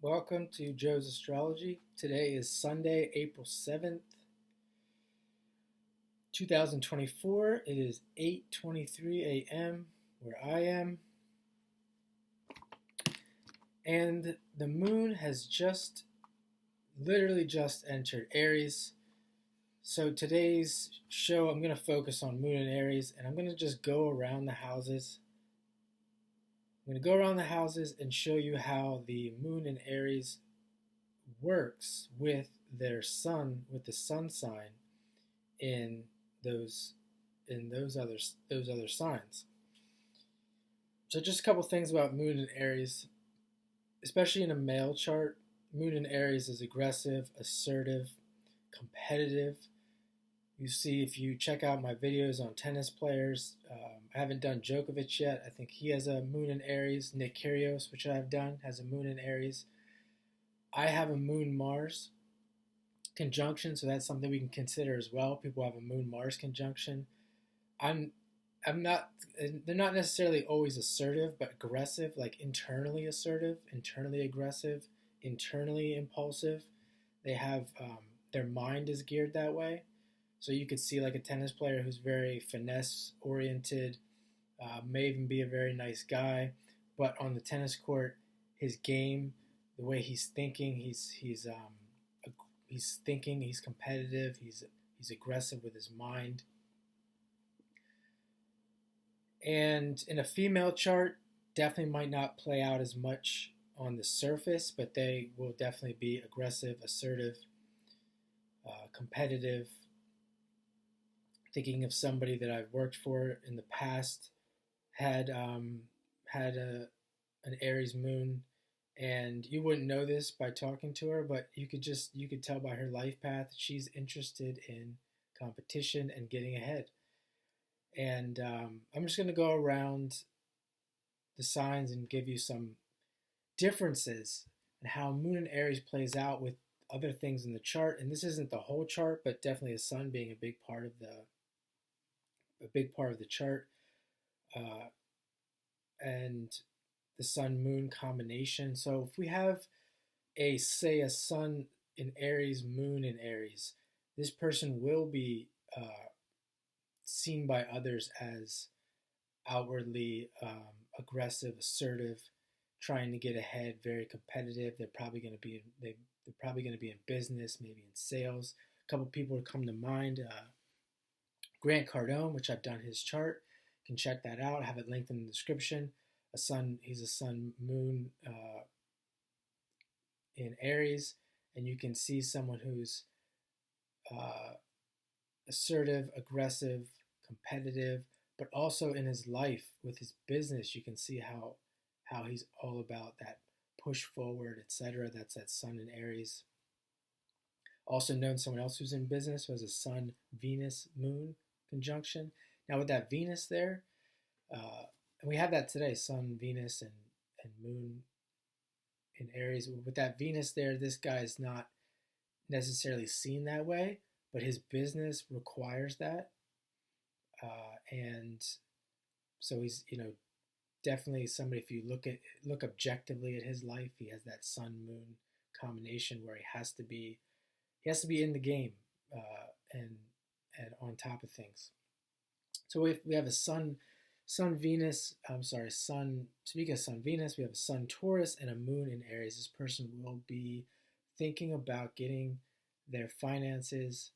Welcome to Joe's Astrology. Today is Sunday, April 7th, 2024. It is 8:23 a.m. where I am, and the moon has literally just entered Aries. So today's show, I'm going to focus on moon and Aries, and I'm going to just go around the houses. I'm going to go around the houses and show you how the moon in Aries works with their sun, with the sun sign in those other signs. So just a couple things about moon in Aries, especially in a male chart. Moon in Aries is aggressive, assertive, competitive. You see, if you check out my videos on tennis players, I haven't done Djokovic yet. I think he has a moon in Aries. Nick Kyrgios, which I've done, has a moon in Aries. I have a moon Mars conjunction, so that's something we can consider as well. People have a moon Mars conjunction. I'm I'm not. They're not necessarily always assertive, but aggressive, like internally assertive, internally aggressive, internally impulsive. They have their mind is geared that way. So you could see like a tennis player who's very finesse oriented, may even be a very nice guy, but on the tennis court, his game, the way he's thinking, he's thinking, he's competitive, he's aggressive with his mind. And in a female chart, definitely might not play out as much on the surface, but they will definitely be aggressive, assertive, competitive. Thinking of somebody that I've worked for in the past, had an Aries moon, and you wouldn't know this by talking to her, but you could tell by her life path she's interested in competition and getting ahead. And I'm just going to go around the signs and give you some differences and how Moon and Aries plays out with other things in the chart. And this isn't the whole chart, but definitely the Sun being a big part of the chart, uh, and the Sun Moon combination. So if we have a Sun in Aries, Moon in Aries, this person will be seen by others as outwardly aggressive, assertive, trying to get ahead, very competitive. They're probably going to be in business, maybe in sales. A couple people would come to mind. Grant Cardone, which I've done his chart, you can check that out. I have it linked in the description. He's a Sun Moon in Aries, and you can see someone who's uh, assertive, aggressive, competitive, but also in his life with his business, you can see how he's all about that push forward, etc. That's that Sun in Aries. Also known someone else who's in business who has a Sun Venus Moon conjunction. Now with that Venus there, and we have that today, Sun Venus and Moon in Aries. With that Venus there, this guy is not necessarily seen that way, but his business requires that, and so he's definitely somebody. If you look objectively at his life, he has that Sun Moon combination where he has to be in the game, and on top of things. So if we have a Sun Venus, I'm sorry, Sun. Speaking of Sun Venus, we have a Sun Taurus and a Moon in Aries. This person will be thinking about getting their finances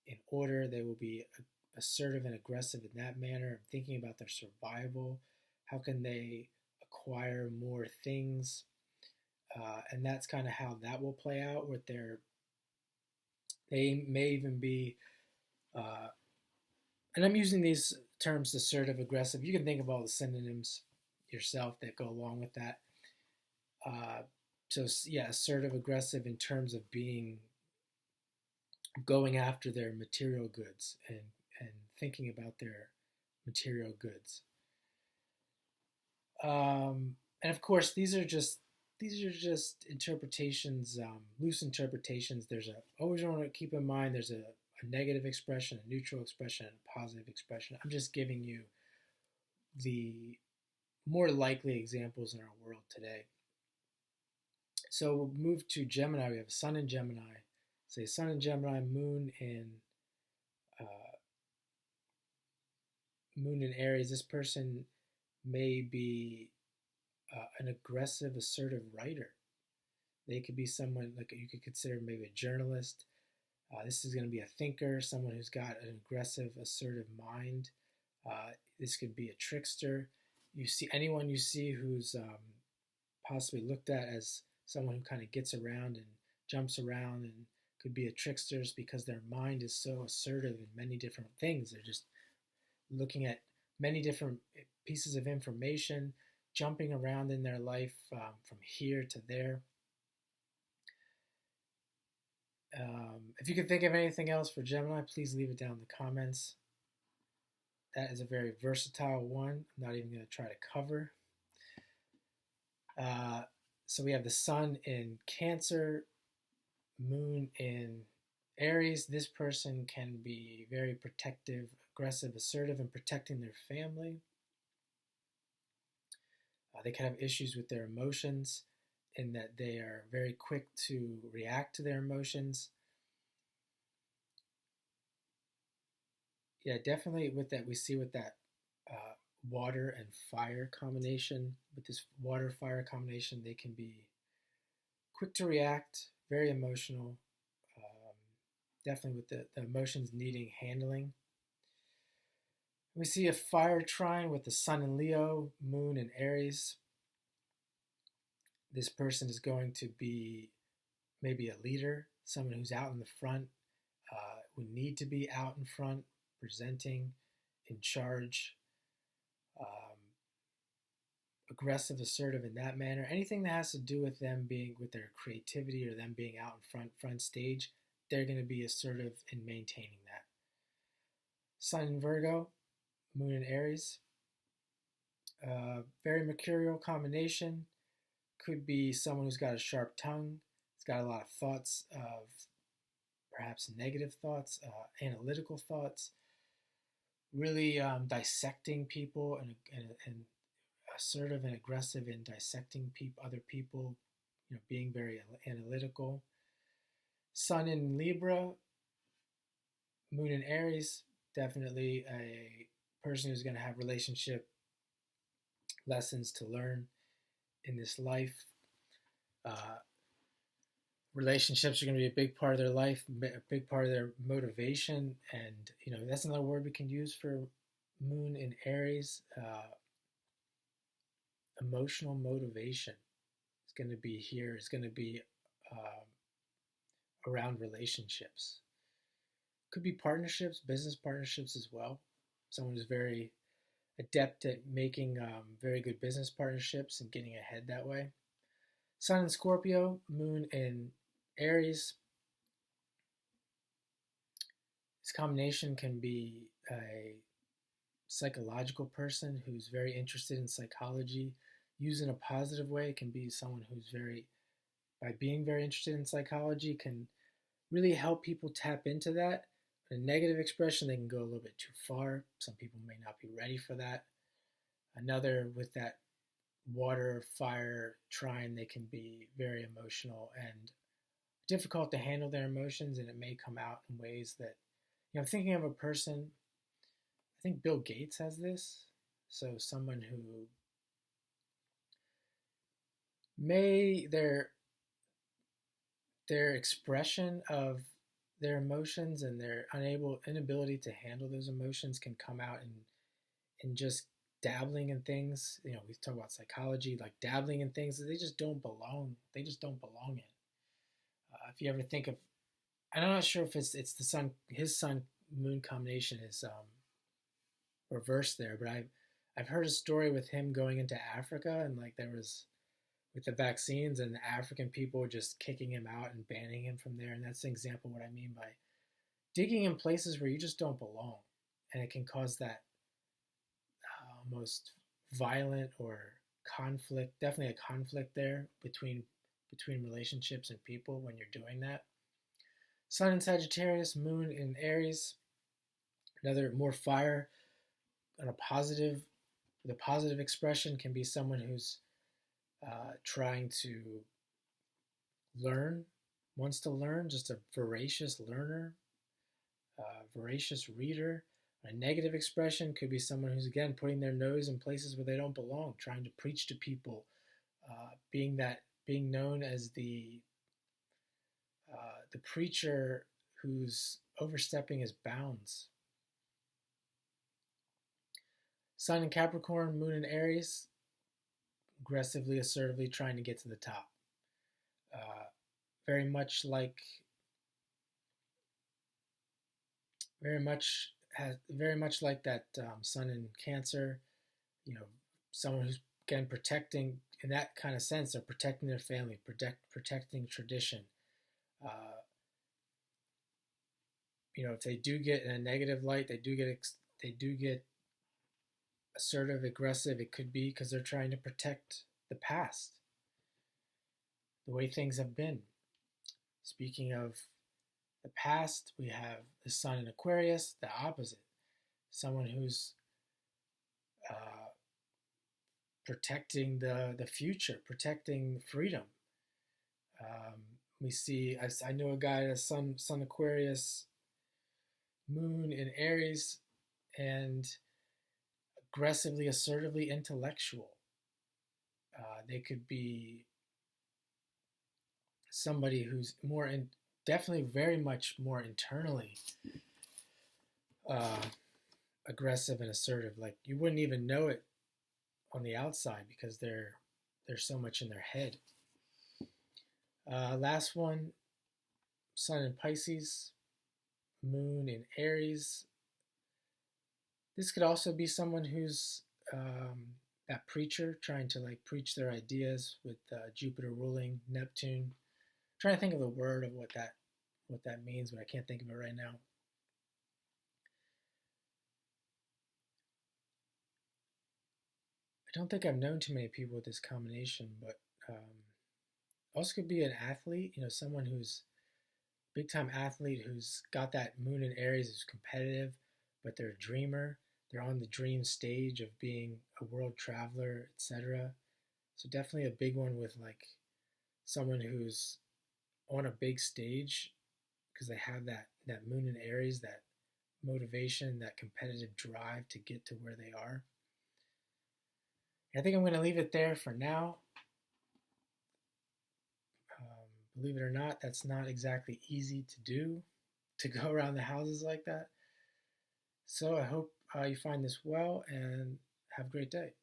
in order. They will be assertive and aggressive in that manner, thinking about their survival. How can they acquire more things? And that's kind of how that will play out with they may even be, uh, and I'm using these terms assertive, aggressive. You can think of all the synonyms yourself that go along with that. Uh, so yeah, assertive, aggressive in terms of going after their material goods and thinking about their material goods. And of course, these are just interpretations, loose interpretations. Always want to keep in mind there's a negative expression, a neutral expression, and a positive expression. I'm just giving you the more likely examples in our world today. So we'll move to Gemini. We have Sun in Gemini. Say Sun in Gemini, uh, Moon in Aries. This person may be an aggressive, assertive writer. They could be someone like you could consider maybe a journalist. This is going to be a thinker, someone who's got an aggressive, assertive mind. This could be a trickster. You see anyone you see who's possibly looked at as someone who kind of gets around and jumps around and could be a trickster because their mind is so assertive in many different things. They're just looking at many different pieces of information, jumping around in their life from here to there. If you can think of anything else for Gemini, please leave it down in the comments. That is a very versatile one. I'm not even going to try to cover. So we have the Sun in Cancer, Moon in Aries. This person can be very protective, aggressive, assertive in protecting their family. They can have issues with their emotions in that they are very quick to react to their emotions. Yeah, definitely with that, we see with that water and fire combination. With this water-fire combination, they can be quick to react, very emotional, definitely with the emotions needing handling. We see a fire trine with the Sun in Leo, Moon in Aries. This person is going to be maybe a leader, someone who's out in the front, would need to be out in front, presenting, in charge, aggressive, assertive in that manner. Anything that has to do with them being with their creativity or them being out in front stage, they're going to be assertive in maintaining that. Sun in Virgo, Moon in Aries. Very mercurial combination. Could be someone who's got a sharp tongue. It's got a lot of thoughts of perhaps negative thoughts, analytical thoughts, really dissecting people and assertive and aggressive in dissecting other people, being very analytical. Sun in Libra, Moon in Aries, definitely a person who's going to have relationship lessons to learn in this life. Relationships are going to be a big part of their life, a big part of their motivation, and that's another word we can use for Moon in Aries. Emotional motivation is going to be here. It's going to be around relationships. Could be partnerships, business partnerships as well. Someone who's very adept at making very good business partnerships and getting ahead that way. Sun in Scorpio, Moon in Aries. This combination can be a psychological person who's very interested in psychology, used in a positive way. It can be someone who's by being very interested in psychology, can really help people tap into that. In a negative expression, they can go a little bit too far. Some people may not be ready for that. Another, with that water, fire trine, they can be very emotional and difficult to handle their emotions, and it may come out in ways that, I'm thinking of a person, I think Bill Gates has this. So someone who may, their expression of their emotions and their inability to handle those emotions can come out in just dabbling in things. We talk about psychology, like dabbling in things that they just don't belong. They just don't belong in. If you ever think of, I'm not sure if it's the sun, his sun moon combination is reversed there, but I've heard a story with him going into Africa, and like there was with the vaccines, and the African people were just kicking him out and banning him from there. And that's an example of what I mean by digging in places where you just don't belong, and it can cause that almost violent or conflict, definitely a conflict there between relationships and people when you're doing that. Sun in Sagittarius, Moon in Aries, another more fire on with a positive expression, can be someone who's trying to learn, wants to learn, just a voracious learner, voracious reader. A negative expression could be someone who's, again, putting their nose in places where they don't belong, trying to preach to people, being known as the preacher who's overstepping his bounds. Sun in Capricorn, Moon in Aries, aggressively, assertively trying to get to the top. Uh, very much like, very much like that Sun in Cancer. You know, someone who's, again, protecting, in that kind of sense, they're protecting their family, protecting tradition. Uh, if they do get in a negative light, they do get assertive, aggressive. It could be because they're trying to protect the past, the way things have been. Speaking of the past, we have the Sun in Aquarius, the opposite. Someone who's protecting the future, protecting freedom. We see, I know a guy that's Sun Aquarius, Moon in Aries, and aggressively, assertively intellectual. They could be somebody who's definitely very much more internally aggressive and assertive. Like, you wouldn't even know it on the outside because they're so much in their head. Last one, Sun in Pisces, Moon in Aries. This could also be someone who's that preacher trying to preach their ideas with Jupiter ruling Neptune. I'm trying to think of the word of what that means, but I can't think of it right now. I don't think I've known too many people with this combination, but also could be an athlete, someone who's big time athlete who's got that Moon in Aries, who's competitive, but they're a dreamer. They're on the dream stage of being a world traveler, etc. So definitely a big one with someone who's on a big stage because they have that Moon in Aries, that motivation, that competitive drive to get to where they are. I think I'm going to leave it there for now. Believe it or not, that's not exactly easy to do, to go around the houses like that. So I hope you find this well and have a great day.